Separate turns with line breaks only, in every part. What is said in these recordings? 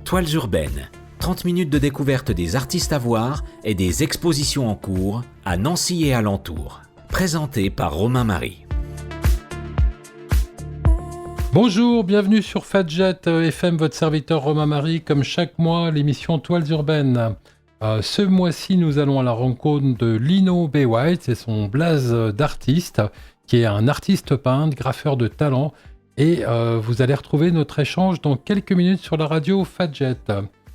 Toiles urbaines, 30 minutes de découverte des artistes à voir et des expositions en cours à Nancy et alentours. Présenté par Romain Marie.
Bonjour, bienvenue sur Fadjet FM, votre serviteur Romain Marie. Comme chaque mois, l'émission Toiles urbaines. Ce mois-ci, nous allons à la rencontre de Lino B. White, c'est son blaze d'artiste, qui est un artiste peintre, graffeur de talent. Et vous allez retrouver notre échange dans quelques minutes sur la radio Fadjet.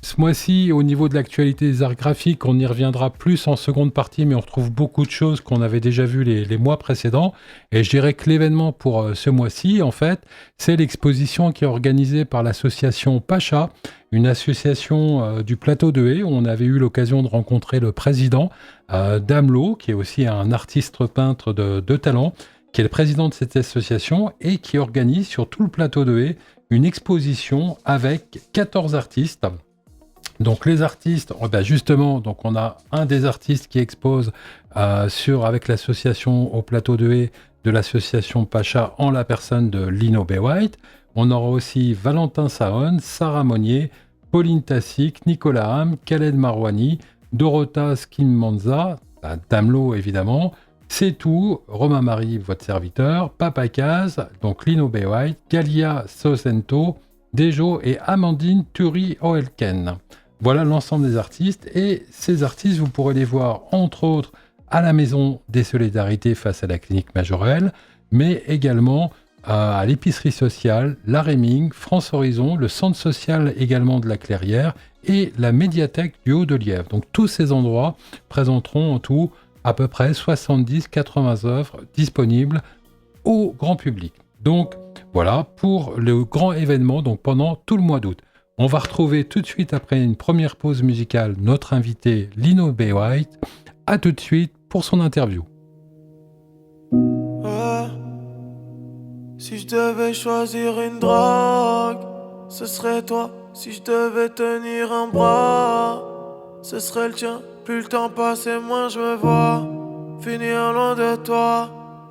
Ce mois-ci, au niveau de l'actualité des arts graphiques, on y reviendra plus en seconde partie, mais on retrouve beaucoup de choses qu'on avait déjà vues les mois précédents. Et je dirais que l'événement pour ce mois-ci, en fait, c'est l'exposition qui est organisée par l'association Pacha, une association du plateau de Haye, où on avait eu l'occasion de rencontrer le président Damelot, qui est aussi un artiste peintre de talent, qui est le président de cette association et qui organise sur tout le plateau de Haye une exposition avec 14 artistes. Donc les artistes, justement, donc on a un des artistes qui expose avec l'association au plateau de Haye de l'association Pacha en la personne de Lino B. White. On aura aussi Valentin Sahon, Sarah Monnier, Pauline Tassic, Nicolas Ham, Khaled Marouani, Dorota Skimmanza, Damelot évidemment, C'est tout, Romain Marie, votre serviteur, Papa Kaz, donc Lino B. White, Galia Sosento, Dejo et Amandine Turi-Oelken. Voilà l'ensemble des artistes, et ces artistes, vous pourrez les voir entre autres à la Maison des Solidarités face à la clinique Majorelle, mais également à l'épicerie sociale, la Réming, France Horizon, le centre social également de la Clairière et la médiathèque du Haut-de-Lièvre. Donc tous ces endroits présenteront en tout à peu près 70-80 œuvres disponibles au grand public. Donc voilà pour le grand événement, donc pendant tout le mois d'août. On va retrouver tout de suite après une première pause musicale notre invité Lino B. White. À tout de suite pour son interview.
Si je devais choisir une drogue, ce serait toi. Si je devais tenir un bras, ce serait le tien. Plus le temps passe et moins je me vois finir loin de toi.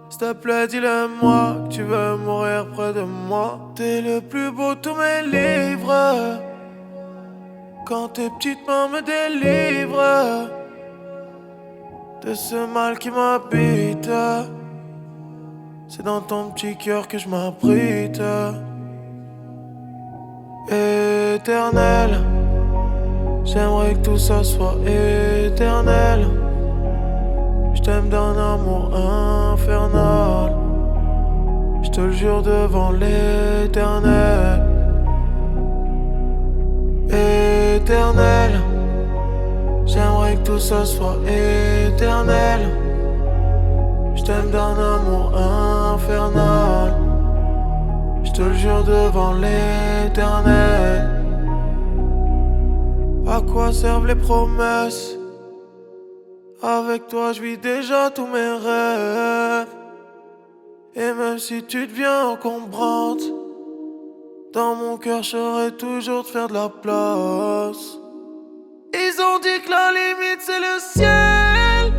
S'il te plaît, dis-le-moi que tu veux mourir près de moi. T'es le plus beau de tous mes livres. Quand tes petites mains me délivrent de ce mal qui m'habite, c'est dans ton petit cœur que je m'abrite. Éternel, j'aimerais que tout ça soit éternel. Je t'aime d'un amour infernal. Je te le jure devant l'éternel. Éternel, j'aimerais que tout ça soit éternel. Je t'aime d'un amour infernal. Je te le jure devant l'éternel. À quoi servent les promesses? Avec toi je vis déjà tous mes rêves. Et même si tu deviens encombrante, dans mon cœur je saurais toujours te faire de la place. Ils ont dit que la limite c'est le ciel,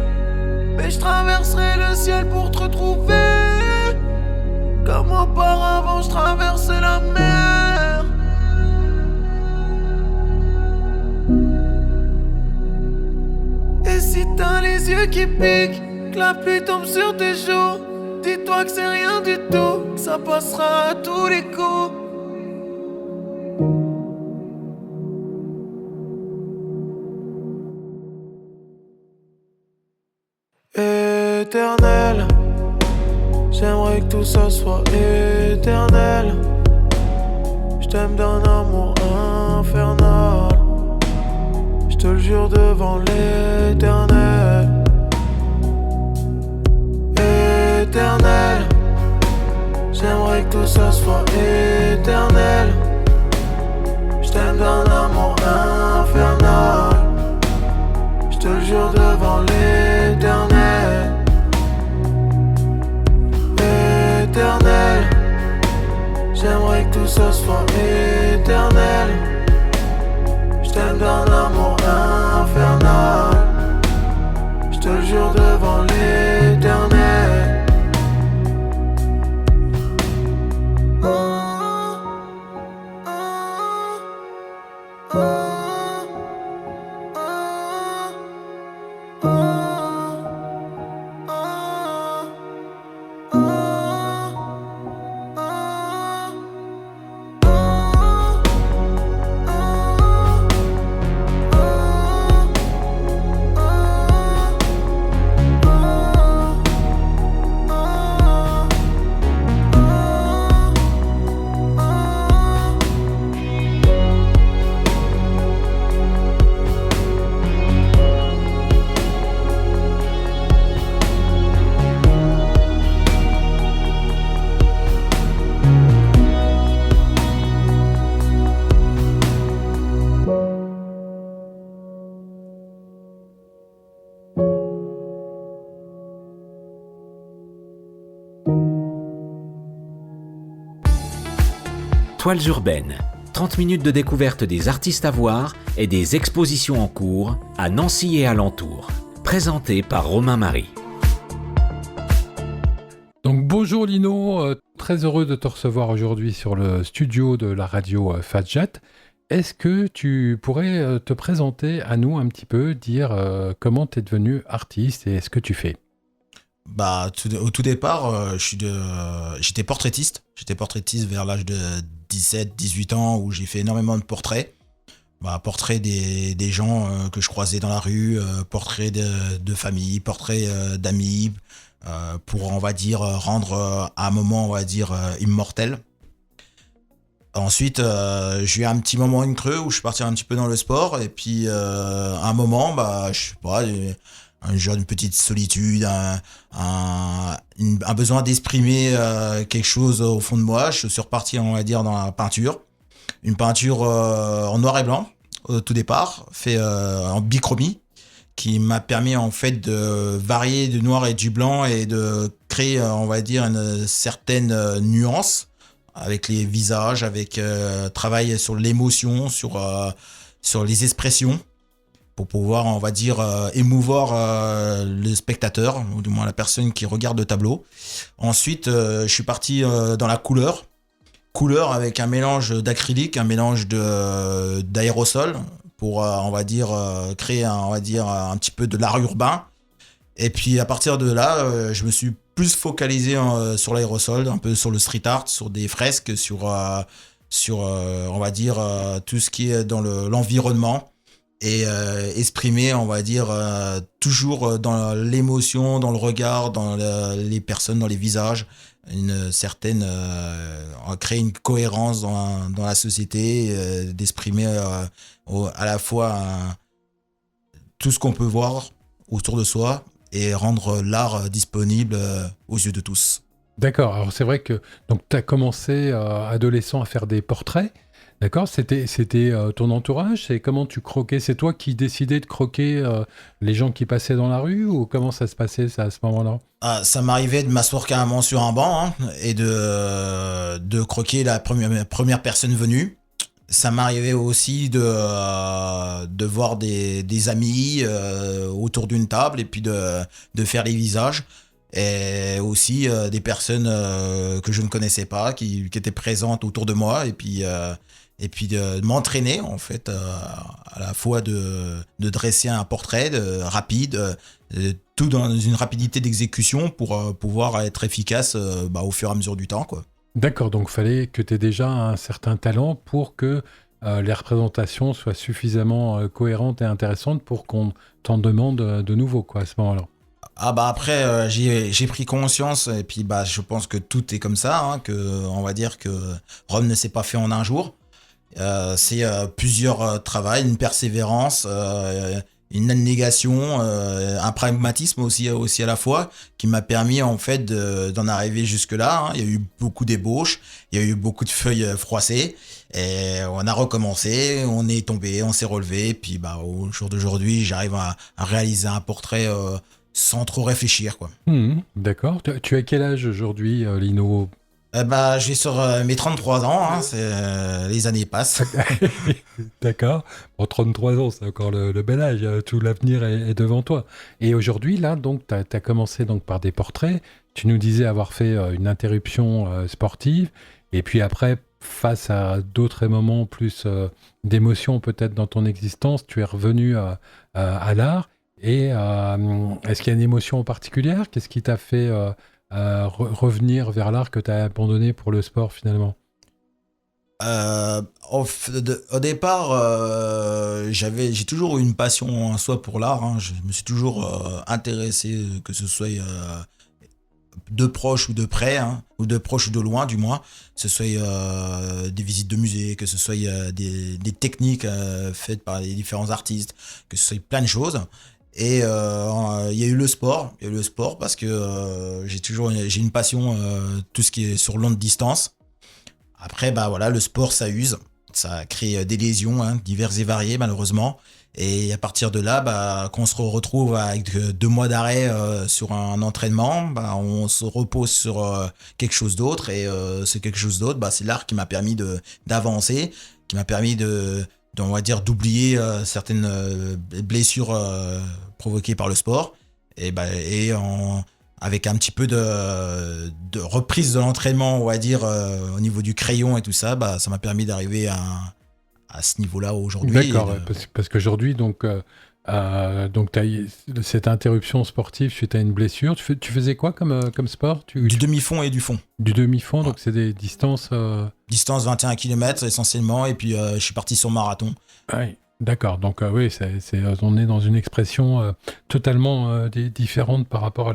mais je traverserai le ciel pour te retrouver. Comme auparavant je traversais la mer. Et si t'as les yeux qui piquent, que la pluie tombe sur tes joues, dis-toi que c'est rien du tout, que ça passera à tous les coups. Éternel, j'aimerais que tout ça soit éternel. Je t'aime d'un amour infernal. Je te le jure devant l'éternel. Éternel, j'aimerais que tout ça soit éternel. Je t'aime d'un amour infernal. Je te le jure devant l'éternel. Éternel, j'aimerais que tout ça soit éternel. Je t'aime d'un amour infernal. Je te le jure devant l'éternel. Oh, oh, oh.
Toiles urbaines, 30 minutes de découverte des artistes à voir et des expositions en cours à Nancy et alentours. Présenté par Romain Marie.
Donc bonjour Lino, très heureux de te recevoir aujourd'hui sur le studio de la radio Fadjet. Est-ce que tu pourrais te présenter à nous un petit peu, dire comment tu es devenu artiste et ce que tu fais?
Au tout départ, j'étais portraitiste. J'étais portraitiste vers l'âge de 17-18 ans où j'ai fait énormément de portraits. Portraits des gens que je croisais dans la rue, portraits de famille, portraits d'amis, pour, on va dire, rendre à un moment, on va dire, immortel. Ensuite, j'ai eu un petit moment in creux où je suis parti un petit peu dans le sport. Et puis, à un moment, je sais pas, un genre d'une petite solitude, un besoin d'exprimer quelque chose au fond de moi. Je suis reparti, on va dire, dans la peinture. Une peinture en noir et blanc, au tout départ, fait en bichromie, qui m'a permis en fait de varier du noir et du blanc et de créer, on va dire, une certaine nuance avec les visages, avec travail sur l'émotion, sur les expressions, pour pouvoir, on va dire, émouvoir le spectateur, ou du moins la personne qui regarde le tableau. Ensuite, je suis parti dans la couleur avec un mélange d'acrylique, un mélange d'aérosol, pour, on va dire, créer un petit peu de l'art urbain. Et puis à partir de là, je me suis plus focalisé sur l'aérosol, un peu sur le street art, sur des fresques, sur on va dire, tout ce qui est dans l'environnement. Et exprimer, on va dire, toujours dans l'émotion, dans le regard, dans les personnes, dans les visages, une certaine créer une cohérence dans la société, d'exprimer à la fois tout ce qu'on peut voir autour de soi et rendre l'art disponible aux yeux de tous.
D'accord, alors c'est vrai que tu as commencé adolescent à faire des portraits. D'accord, c'était ton entourage, c'est comment tu croquais, c'est toi qui décidais de croquer les gens qui passaient dans la rue, ou comment ça se passait ça, à ce moment-là?
Ça m'arrivait de m'asseoir carrément sur un banc et de croquer la première personne venue. Ça m'arrivait aussi de voir des amis autour d'une table et puis de faire les visages. Et aussi des personnes que je ne connaissais pas, qui étaient présentes autour de moi, et puis de m'entraîner en fait à la fois de dresser un portrait rapide, tout dans une rapidité d'exécution pour pouvoir être efficace au fur et à mesure du temps, quoi.
D'accord, donc il fallait que tu aies déjà un certain talent pour que les représentations soient suffisamment cohérentes et intéressantes pour qu'on t'en demande de nouveau, quoi, à ce moment-là.
Après j'ai pris conscience, et puis je pense que tout est comme ça, que on va dire que Rome ne s'est pas fait en un jour. C'est plusieurs travails, une persévérance, une abnégation, un pragmatisme aussi à la fois, qui m'a permis en fait d'en arriver jusque là. Il y a eu beaucoup d'ébauches, il y a eu beaucoup de feuilles froissées, et on a recommencé, on est tombé, on s'est relevé, et puis au jour d'aujourd'hui j'arrive à réaliser un portrait sans trop réfléchir, quoi.
D'accord. Tu as quel âge aujourd'hui, Lino?
Je vais sur mes 33 ans, les années passent.
D'accord. Bon, 33 ans, c'est encore le bel âge, tout l'avenir est devant toi. Et aujourd'hui, là, donc, tu as commencé donc, par des portraits. Tu nous disais avoir fait une interruption sportive, et puis après, face à d'autres moments plus d'émotion peut-être dans ton existence, tu es revenu à l'art. Et est-ce qu'il y a une émotion particulière? Qu'est-ce qui t'a fait revenir vers l'art que tu as abandonné pour le sport finalement?
Au départ, j'ai toujours eu une passion en soi pour l'art. Je me suis toujours intéressé, que ce soit de proche ou de près, ou de proche ou de loin du moins, que ce soit des visites de musées, que ce soit des techniques faites par les différents artistes, que ce soit plein de choses. Et il y a eu le sport. Il y a eu le sport parce que j'ai une passion, tout ce qui est sur longue distance. Après, le sport, ça use. Ça crée des lésions diverses et variées, malheureusement. Et à partir de là, quand on se retrouve avec 2 mois d'arrêt sur un entraînement, on se repose sur quelque chose d'autre. Et c'est quelque chose d'autre, c'est l'art qui m'a permis d'avancer, qui m'a permis on va dire, d'oublier certaines blessures provoquées par le sport. Avec un petit peu de reprise de l'entraînement, on va dire, au niveau du crayon et tout ça, ça m'a permis d'arriver à ce niveau-là aujourd'hui.
D'accord, parce qu'aujourd'hui, donc t'as cette interruption sportive suite à une blessure. Tu faisais quoi comme sport?
Du demi-fond et du fond.
Du demi-fond,
Ouais.
donc c'est des distances...
Distance 21 km essentiellement, et puis je suis parti sur marathon.
Oui, d'accord. Donc oui, on est dans une expression totalement différente par rapport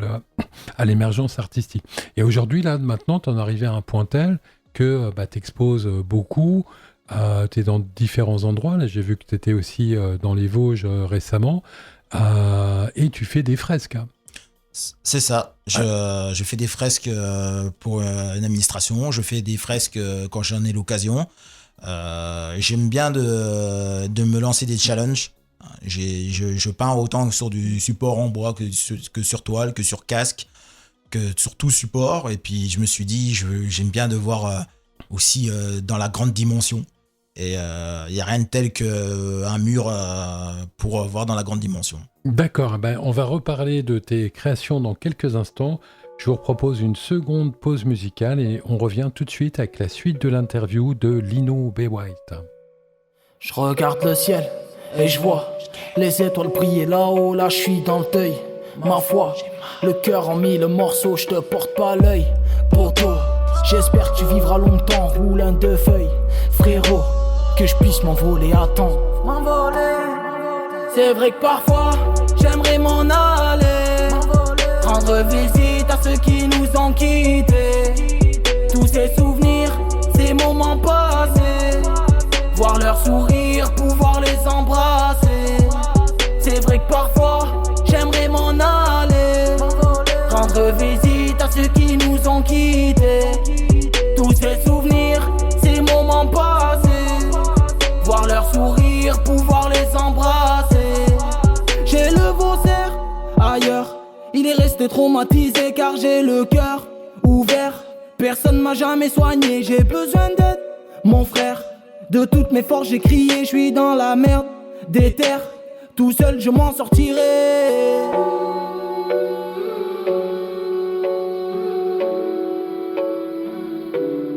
à l'émergence artistique. Et aujourd'hui, là, maintenant, tu en arrivé à un point tel que tu exposes beaucoup, tu es dans différents endroits. Là, j'ai vu que tu étais aussi dans les Vosges récemment, et tu fais des fresques.
C'est ça. Je fais des fresques pour une administration, je fais des fresques quand j'en ai l'occasion. J'aime bien de me lancer des challenges. Je peins autant sur du support en bois que sur toile, que sur casque, que sur tout support. Et puis je me suis dit, j'aime bien de voir aussi dans la grande dimension. Et il n'y a rien de tel qu'un mur pour voir dans la grande dimension.
D'accord, on va reparler de tes créations dans quelques instants. Je vous propose une seconde pause musicale et on revient tout de suite avec la suite de l'interview de Lino B. White.
Je regarde le ciel et je vois les étoiles briller là-haut, là je suis dans le deuil. Ma foi, le cœur en 1000 morceaux, je te porte pas l'œil. Poto, j'espère que tu vivras longtemps, roulant de feuilles. Frérot, que je puisse m'envoler à temps. C'est vrai que parfois, j'aimerais m'en aller, rendre visite à ceux qui nous ont quittés. Tous ces souvenirs, ces moments passés, voir leur sourire, pouvoir les embrasser. C'est vrai que parfois, j'aimerais m'en aller, rendre visite à ceux qui nous ont quittés. Tous ces souvenirs, ces moments passés, voir leur sourire, pouvoir les embrasser. J'ai le Vauzert ailleurs, il est resté traumatisé car j'ai le cœur ouvert. Personne m'a jamais soigné, j'ai besoin d'aide, mon frère. De toutes mes forces j'ai crié, je suis dans la merde des terres. Tout seul je m'en sortirai.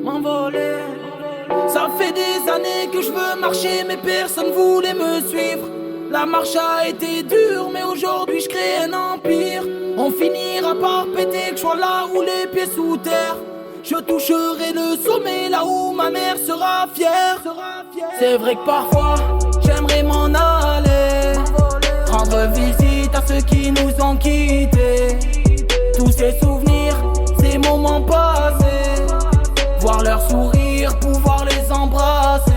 M'envoler. Ça fait des années que je veux marcher mais personne voulait me suivre. La marche a été dure mais aujourd'hui je crée un empire. On finira par péter que je sois là où les pieds sous terre. Je toucherai le sommet là où ma mère sera fière. C'est vrai que parfois j'aimerais m'en aller, rendre visite à ceux qui nous ont quittés. Tous ces souvenirs, ces moments passés, voir leur sourire, pouvoir les embrasser.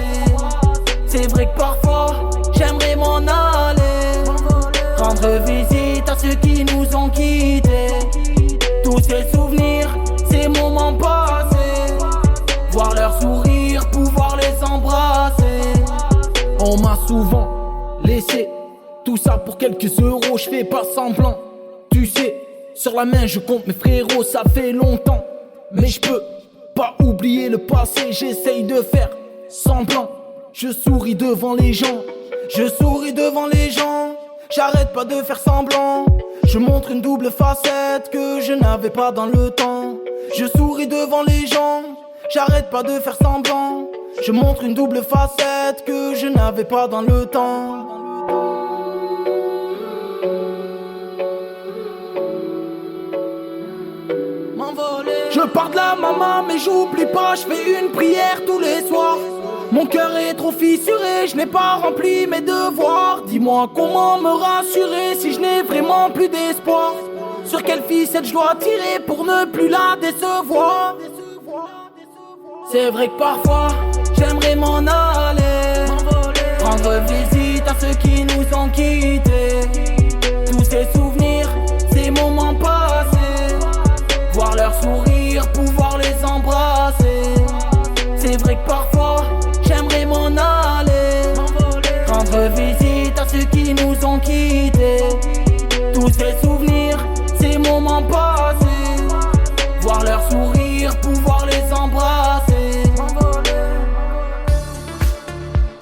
C'est vrai que parfois j'aimerais m'en aller, rendre visite à ceux qui nous ont quittés. Tous ces souvenirs, ces moments passés, voir leur sourire, pouvoir les embrasser. On m'a souvent laissé tout ça pour quelques euros, je fais pas semblant. Tu sais, sur la main je compte mes frérots, ça fait longtemps. Mais je peux pas oublier le passé, j'essaye de faire semblant. Je souris devant les gens, je souris devant les gens. J'arrête pas de faire semblant, je montre une double facette que je n'avais pas dans le temps. Je souris devant les gens, j'arrête pas de faire semblant. Je montre une double facette que je n'avais pas dans le temps. Je pars de la maman mais j'oublie pas, je fais une prière tous les soirs. Mon cœur est trop fissuré, je n'ai pas rempli mes devoirs. Dis-moi comment me rassurer si je n'ai vraiment plus d'espoir. Sur quelle ficelle je dois tirer pour ne plus la décevoir. C'est vrai que parfois j'aimerais m'en aller, rendre visite à ceux qui nous ont quittés. Tous ces souvenirs, ces moments passés, voir leur sourire, pouvoir les embrasser. C'est vrai que parfois j'aimerais m'en aller, rendre visite à ceux qui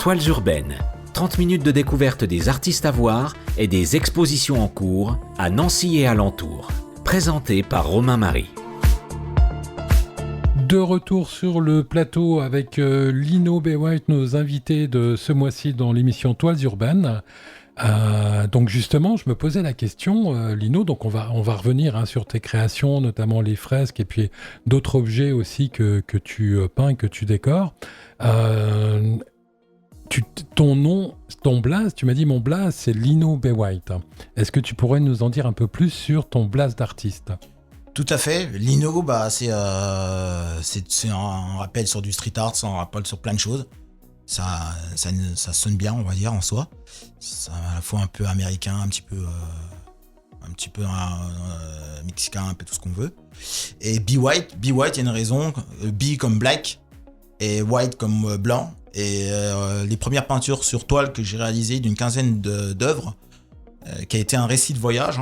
Toiles urbaines, 30 minutes de découverte des artistes à voir et des expositions en cours à Nancy et alentours. Présenté par Romain Marie.
De retour sur le plateau avec Lino B. White, nos invités de ce mois-ci dans l'émission Toiles urbaines. Donc justement, je me posais la question, Lino, donc on va revenir sur tes créations, notamment les fresques et puis d'autres objets aussi que tu peins, que tu décores. Ton nom, ton blaze, tu m'as dit mon blaze, c'est Lino B. White. Est-ce que tu pourrais nous en dire un peu plus sur ton blaze d'artiste ?
Tout à fait. Lino, c'est un rappel sur du street art, c'est un rappel sur plein de choses. Ça sonne bien, on va dire, en soi. C'est à la fois un peu américain, un petit peu mexicain, un peu tout ce qu'on veut. Et Be White, il y a une raison. Be comme black et white comme blanc. Et les premières peintures sur toile que j'ai réalisées d'une quinzaine d'œuvres, qui a été un récit de voyage,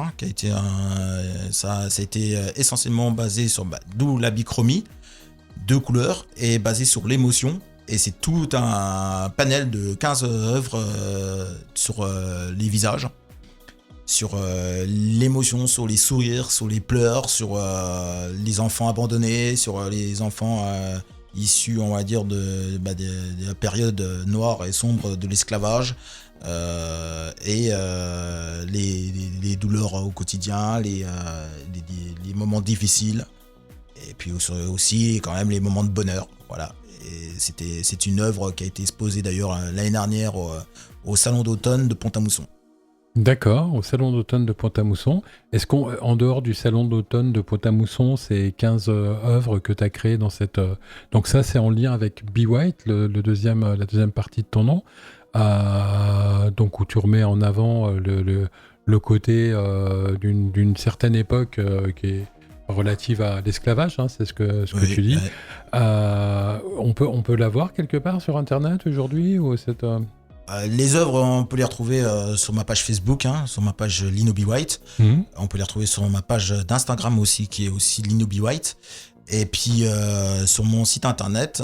ça a été essentiellement basé sur, d'où la bichromie, 2 couleurs, et basé sur l'émotion. Et c'est tout un panel de 15 œuvres sur les visages, sur l'émotion, sur les sourires, sur les pleurs, sur les enfants abandonnés, sur les enfants issus, on va dire, de la période noire et sombre de l'esclavage. Et les douleurs au quotidien, les moments difficiles, et puis aussi quand même les moments de bonheur. Voilà. Et c'est une œuvre qui a été exposée d'ailleurs l'année dernière au Salon d'automne de Pont-à-Mousson.
D'accord, au Salon d'automne de Pont-à-Mousson. Est-ce qu'en dehors du Salon d'automne de Pont-à-Mousson, ces 15 œuvres que tu as créées dans cette... Donc ça, c'est en lien avec Be White, la deuxième partie de ton nom. Donc où tu remets en avant le côté d'une certaine époque qui est relative à l'esclavage, c'est ce que tu dis. On peut la voir quelque part sur Internet aujourd'hui ou
les œuvres, on peut les retrouver sur ma page Facebook, sur ma page Lino B. White. On peut les retrouver sur ma page d'Instagram aussi, qui est aussi Lino B. White. Et puis sur mon site internet,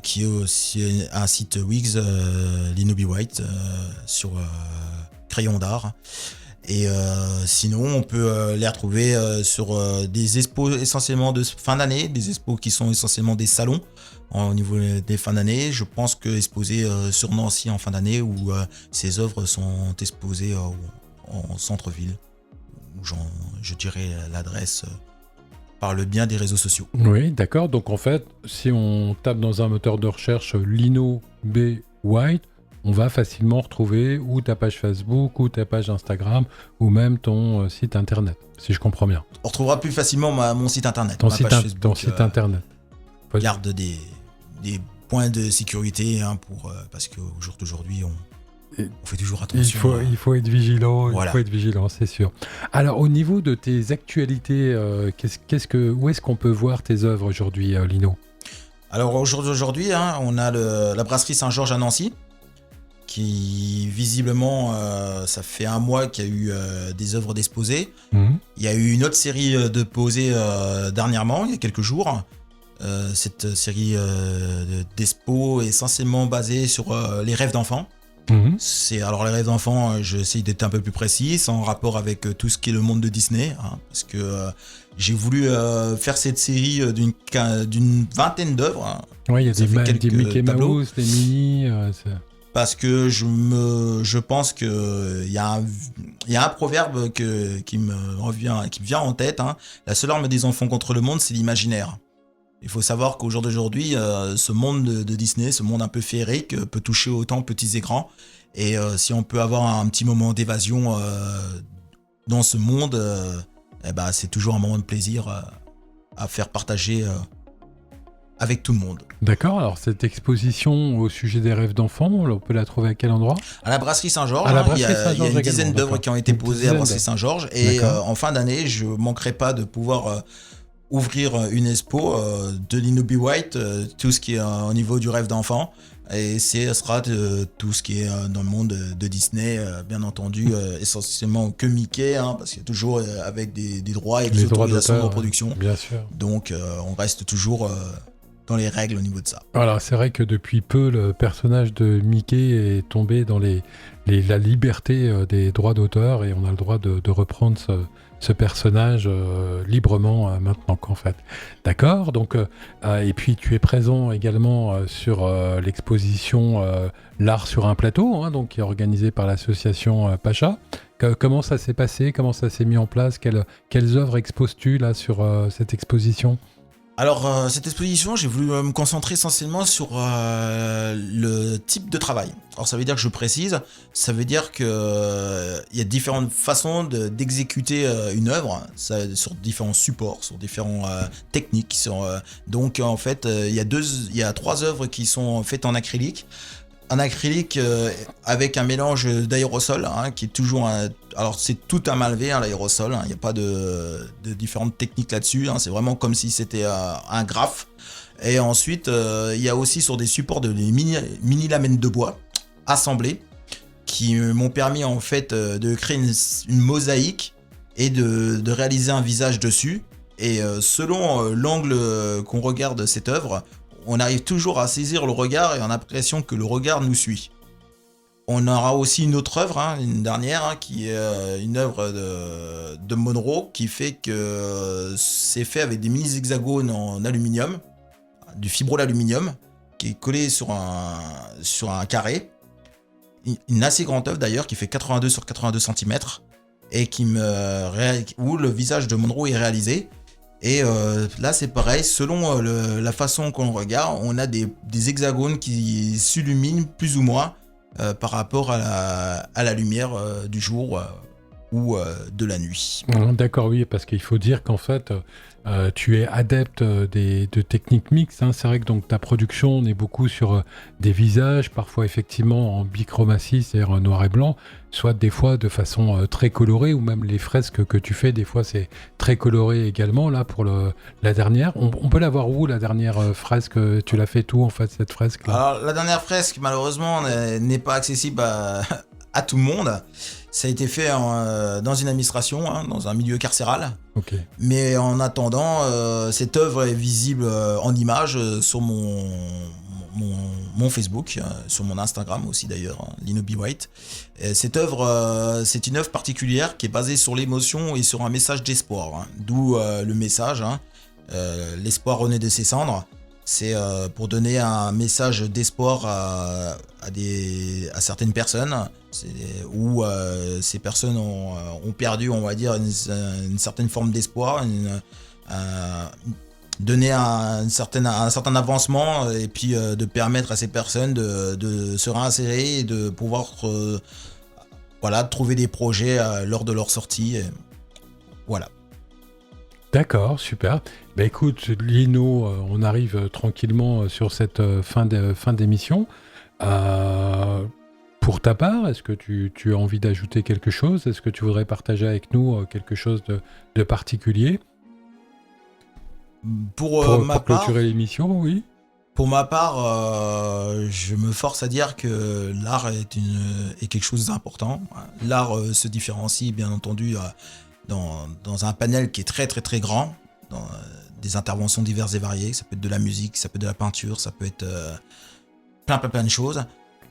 qui est aussi un site Wix, Lino B. White, sur crayon d'art. Et sinon, on peut les retrouver sur des expos essentiellement de fin d'année, des expos qui sont essentiellement des salons au niveau des fins d'année. Je pense que exposées sur Nancy en fin d'année, où ces œuvres sont exposées en centre-ville, où je dirais l'adresse par le bien des réseaux sociaux.
Oui, d'accord. Donc en fait, si on tape dans un moteur de recherche Lino B. White, on va facilement retrouver ou ta page Facebook, ou ta page Instagram, ou même ton site internet, si je comprends bien.
On retrouvera plus facilement mon site internet.
Ton site internet.
Garde des points de sécurité parce qu'au jour d'aujourd'hui, on fait toujours attention.
Il faut être vigilant,
voilà.
Il faut être vigilant, c'est sûr. Alors, au niveau de tes actualités, où est-ce qu'on peut voir tes œuvres aujourd'hui, Lino ?
Alors, aujourd'hui, on a la brasserie Saint-Georges à Nancy, qui visiblement, ça fait un mois qu'il y a eu des œuvres d'exposées. Il y a eu une autre série de posées dernièrement, il y a quelques jours. Cette série d'expo est essentiellement basée sur les rêves d'enfants. Alors les rêves d'enfants, j'essaie d'être un peu plus précis, c'est en rapport avec tout ce qui est le monde de Disney, parce que j'ai voulu faire cette série d'une vingtaine d'œuvres.
Oui, il y a des Mickey Mouse, des Minnie...
Parce que je pense que il y a un proverbe qui me vient en tête. La seule arme des enfants contre le monde, c'est l'imaginaire. Il faut savoir qu'au jour d'aujourd'hui, ce monde de Disney, ce monde un peu féerique, peut toucher autant petits et grands. Et si on peut avoir un petit moment d'évasion dans ce monde, c'est toujours un moment de plaisir à faire partager avec tout le monde.
D'accord, alors cette exposition au sujet des rêves d'enfants, on peut la trouver à quel endroit ?
À la brasserie Saint-Georges,
il
y a une dizaine d'œuvres qui ont été posées à la brasserie Saint-Georges. Et en fin d'année, je ne manquerai pas de pouvoir ouvrir une expo de Lino B. White, tout ce qui est au niveau du rêve d'enfant. Et ce sera tout ce qui est dans le monde de Disney, bien entendu, essentiellement que Mickey, parce qu'il y a toujours avec des droits et des autorisations de reproduction.
Bien sûr.
Donc on reste toujours dans les règles au niveau de ça.
Voilà, c'est vrai que depuis peu, le personnage de Mickey est tombé dans la liberté des droits d'auteur et on a le droit de reprendre ce personnage librement maintenant qu'en fait. D'accord, donc et puis tu es présent également sur l'exposition L'art sur un plateau, hein, donc qui est organisée par l'association Pacha. Comment ça s'est passé? Comment ça s'est mis en place? Quelles œuvres exposes-tu là sur cette exposition?
Alors, cette exposition, j'ai voulu me concentrer essentiellement sur le type de travail. Alors, ça veut dire que je précise, ça veut dire que il y a différentes façons d'exécuter une œuvre, sur différents supports, sur différentes techniques. Donc, en fait, il y a 3 œuvres qui sont faites en acrylique. Un acrylique avec un mélange d'aérosol, hein, qui est toujours alors c'est tout amalvé, hein, l'aérosol, hein, il n'y a pas de différentes techniques là-dessus, hein, c'est vraiment comme si c'était un graphe. Et ensuite il y a aussi sur des supports de mini lamelles de bois assemblées qui m'ont permis en fait de créer une mosaïque et de réaliser un visage dessus. Et selon l'angle qu'on regarde cette œuvre, on arrive toujours à saisir le regard et on a l'impression que le regard nous suit. On aura aussi une autre œuvre, hein, une dernière, hein, qui est une œuvre de Monroe, qui fait que c'est fait avec des mini hexagones en aluminium, du fibrol'aluminium, qui est collé sur un carré. Une assez grande œuvre d'ailleurs, qui fait 82 sur 82 cm, et où le visage de Monroe est réalisé. Et là, c'est pareil, selon la façon qu'on regarde, on a des hexagones qui s'illuminent plus ou moins par rapport à la lumière du jour ou de la nuit.
D'accord, oui, parce qu'il faut dire qu'en fait, tu es adepte de techniques mixtes. Hein. C'est vrai que donc, ta production, on est beaucoup sur des visages, parfois effectivement en bichromatie, c'est-à-dire noir et blanc, soit des fois de façon très colorée, ou même les fresques que tu fais, des fois c'est très coloré également. Là, pour la dernière, on peut la voir où, la dernière fresque? Tu l'as fait où en fait, cette fresque-là?
Alors, la dernière fresque, malheureusement, n'est pas accessible à tout le monde. Ça a été fait dans une administration, hein, dans un milieu carcéral.
Okay.
Mais en attendant, cette œuvre est visible en image sur mon Facebook, sur mon Instagram aussi d'ailleurs, hein, Lino B. White. Et cette œuvre, c'est une œuvre particulière qui est basée sur l'émotion et sur un message d'espoir. Hein, d'où le message, hein, l'espoir renaît de ses cendres. C'est pour donner un message d'espoir à certaines personnes où ces personnes ont perdu, on va dire, une certaine forme d'espoir, donner un certain avancement et puis de permettre à ces personnes de se réinsérer et de pouvoir trouver des projets lors de leur sortie. Voilà.
D'accord, super. Bah écoute, Lino, on arrive tranquillement sur cette fin d'émission. Pour ta part, est-ce que tu as envie d'ajouter quelque chose? Est-ce que tu voudrais partager avec nous quelque chose de particulier? Pour clôturer l'émission, oui.
Pour ma part, je me force à dire que l'art est quelque chose d'important. L'art se différencie, bien entendu, dans un panel qui est très très très grand, dans des interventions diverses et variées. Ça peut être de la musique, ça peut être de la peinture, ça peut être plein de choses.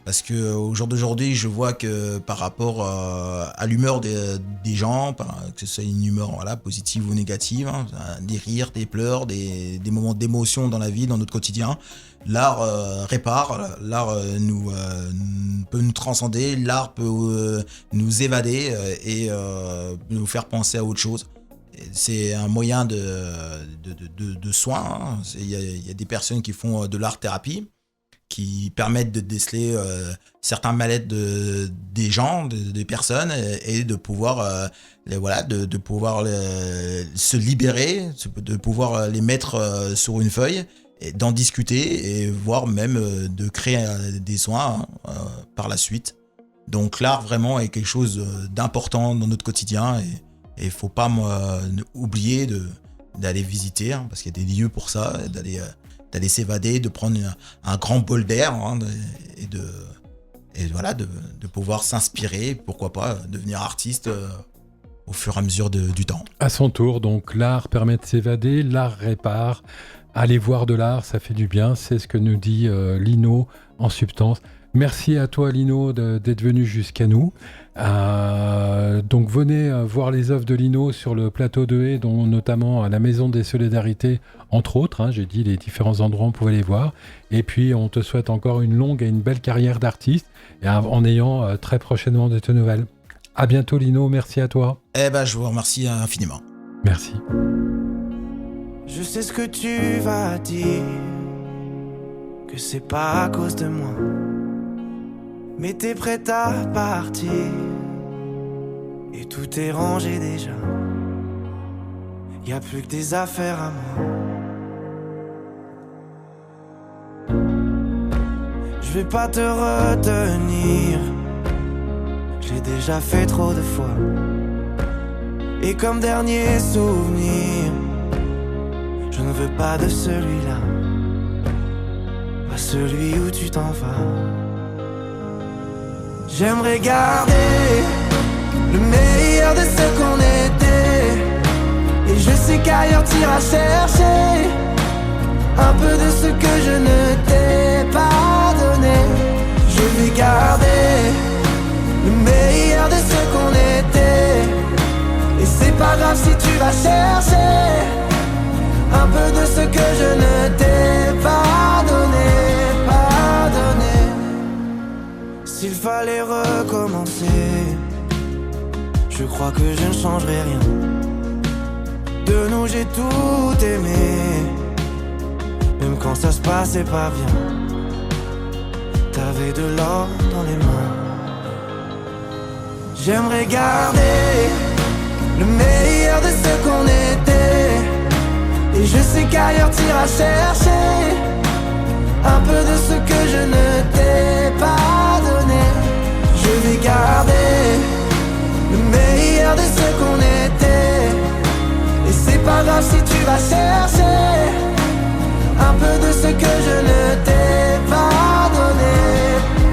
Parce que au jour d'aujourd'hui, je vois que par rapport à l'humeur des gens, que ce soit une humeur positive ou négative, hein, des rires, des pleurs, des moments d'émotion dans la vie, dans notre quotidien, l'art répare, l'art peut nous transcender, l'art peut nous évader et nous faire penser à autre chose. C'est un moyen de soin. Hein. Il y a des personnes qui font de l'art-thérapie, qui permettent de déceler certains mal-être des gens, des personnes, et de pouvoir, de pouvoir se libérer, de pouvoir les mettre sur une feuille, et d'en discuter, et voire même de créer des soins par la suite. Donc l'art vraiment est quelque chose d'important dans notre quotidien, et il ne faut pas oublier d'aller visiter, hein, parce qu'il y a des lieux pour ça, d'aller s'évader, de prendre un grand bol d'air, hein, et de pouvoir s'inspirer, pourquoi pas devenir artiste au fur et à mesure du temps.
À son tour, donc l'art permet de s'évader, l'art répare. Aller voir de l'art, ça fait du bien, c'est ce que nous dit Lino en substance. Merci à toi Lino d'être venu jusqu'à nous. Donc venez voir les œuvres de Lino sur le plateau de Haye, dont notamment à la Maison des Solidarités, entre autres. J'ai dit les différents endroits où on pouvait les voir. Et puis on te souhaite encore une longue et une belle carrière d'artiste, et en ayant très prochainement de tes nouvelles. À bientôt Lino, merci à toi.
Je vous remercie infiniment.
Merci.
Je sais ce que tu vas dire, que c'est pas à cause de moi, mais t'es prête à partir, et tout est rangé déjà. Y'a plus que des affaires à moi. Je vais pas te retenir, j'ai déjà fait trop de fois. Et comme dernier souvenir, je ne veux pas de celui-là, pas celui où tu t'en vas. J'aimerais garder le meilleur de ce qu'on était, et je sais qu'ailleurs t'iras chercher un peu de ce que je ne t'ai pas donné. Je vais garder le meilleur de ce qu'on était, et c'est pas grave si tu vas chercher un peu de ce que je ne t'ai pas donné, pas donné. S'il fallait recommencer, je crois que je ne changerai rien. De nous j'ai tout aimé, même quand ça se passait pas bien. T'avais de l'or dans les mains. J'aimerais garder le meilleur de ce qu'on était, et je sais qu'ailleurs t'iras chercher un peu de ce que je ne t'ai pas donné. Je vais garder le meilleur de ce qu'on était, et c'est pas grave si tu vas chercher un peu de ce que je ne t'ai pas donné.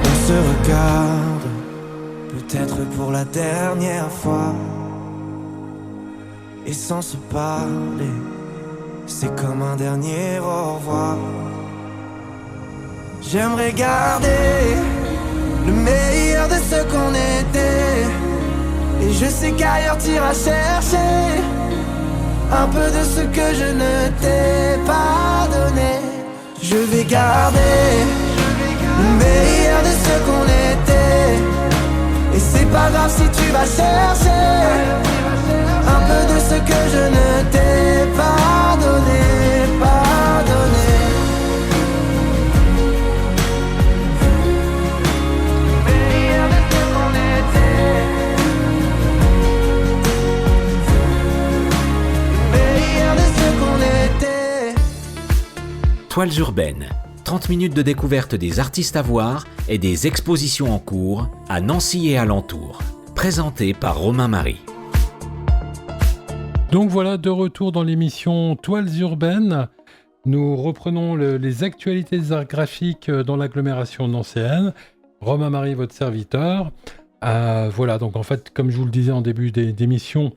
On se regarde, peut-être pour la dernière fois, et sans se parler, c'est comme un dernier au revoir. J'aimerais garder le meilleur de ce qu'on était, et je sais qu'ailleurs t'iras chercher un peu de ce que je ne t'ai pas donné. Je vais garder le meilleur de ce qu'on était, et c'est pas grave si tu vas chercher un peu de ce que je ne t'ai pas donné, pas donné. Meilleur de ce qu'on était, meilleur de ce qu'on était.
Toiles urbaines, 30 minutes de découverte des artistes à voir et des expositions en cours à Nancy et alentours. Présenté par Romain Marie.
Donc voilà, de retour dans l'émission Toiles urbaines. Nous reprenons les actualités des arts graphiques dans l'agglomération nancéenne. Romain Marie, votre serviteur. Voilà, donc en fait, comme je vous le disais en début d'émission,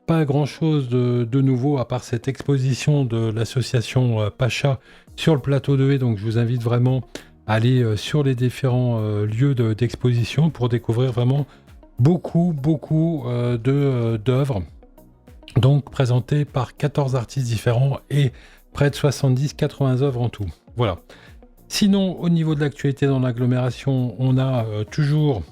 pas grand-chose de nouveau à part cette exposition de l'association Pacha sur le plateau de Haye. Donc je vous invite vraiment à aller sur les différents lieux d'exposition pour découvrir vraiment beaucoup d'œuvres. Donc présentées par 14 artistes différents et près de 70-80 œuvres en tout. Voilà. Sinon, au niveau de l'actualité dans l'agglomération, on a toujours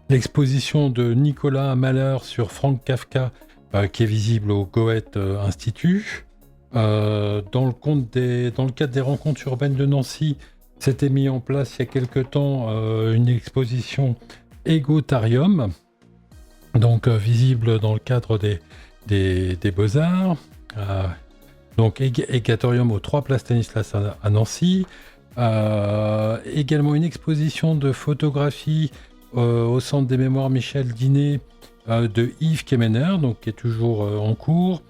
l'exposition de Nicolas Mahler sur Franz Kafka qui est visible au Goethe Institut. Dans le cadre des rencontres urbaines de Nancy, s'était mis en place il y a quelque temps une exposition Egotarium, donc visible dans le cadre des Beaux-Arts. Donc Egotarium aux 3 places Stanislas à Nancy. Également une exposition de photographie au Centre des Mémoires Michel Diné de Yves Kemener, donc qui est toujours en cours.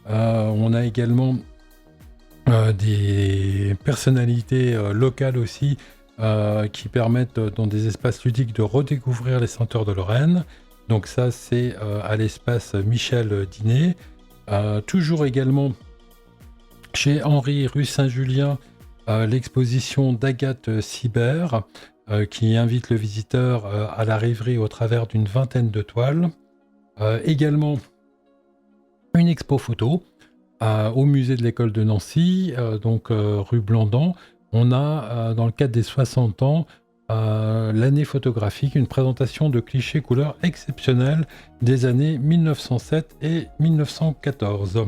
On a également des personnalités locales aussi qui permettent dans des espaces ludiques de redécouvrir les senteurs de Lorraine. Donc ça c'est à l'espace Michel Diné. Toujours également Chez Henri, rue Saint-Julien, l'exposition d'Agathe Sibert qui invite le visiteur à la rêverie au travers d'une vingtaine de toiles. Également, une expo photo au musée de l'école de Nancy, donc rue Blandan. On a, dans le cadre des 60 ans, l'année photographique, une présentation de clichés couleurs exceptionnels des années 1907 et 1914.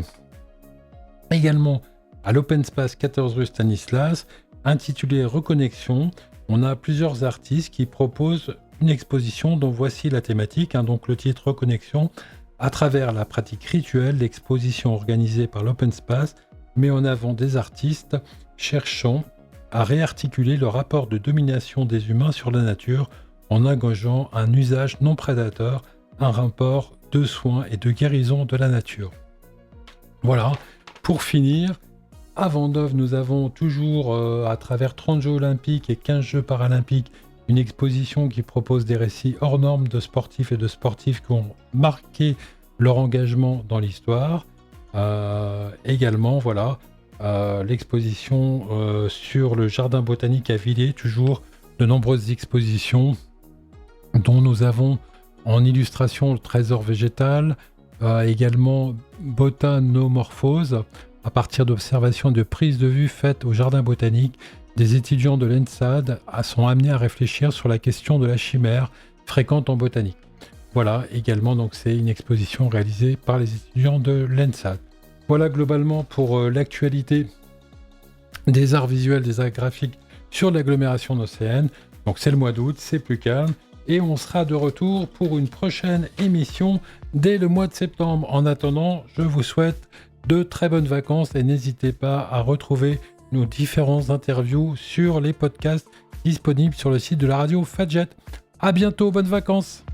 Également, à l'Open Space 14 rue Stanislas, intitulé Reconnexion, on a plusieurs artistes qui proposent une exposition dont voici la thématique, donc le titre Reconnexion. À travers la pratique rituelle, l'exposition organisée par l'Open Space met en avant des artistes cherchant à réarticuler le rapport de domination des humains sur la nature en engageant un usage non prédateur, un rapport de soins et de guérison de la nature. Voilà, pour finir, à Vendôme, nous avons toujours, à travers 30 Jeux olympiques et 15 Jeux paralympiques, une exposition qui propose des récits hors normes de sportifs et de sportifs qui ont marqué leur engagement dans l'histoire. Également, voilà, l'exposition sur le jardin botanique à Villers, toujours de nombreuses expositions dont nous avons en illustration le trésor végétal, également botanomorphose, à partir d'observations et de prises de vue faites au jardin botanique. Des étudiants de l'ENSAD sont amenés à réfléchir sur la question de la chimère fréquente en botanique. Voilà, également, donc c'est une exposition réalisée par les étudiants de l'ENSAD. Voilà globalement pour l'actualité des arts visuels, des arts graphiques sur l'agglomération nocéenne. Donc c'est le mois d'août, c'est plus calme, et on sera de retour pour une prochaine émission dès le mois de septembre. En attendant, je vous souhaite de très bonnes vacances et n'hésitez pas à retrouver nos différentes interviews sur les podcasts disponibles sur le site de la radio Fadjet. À bientôt, bonnes vacances!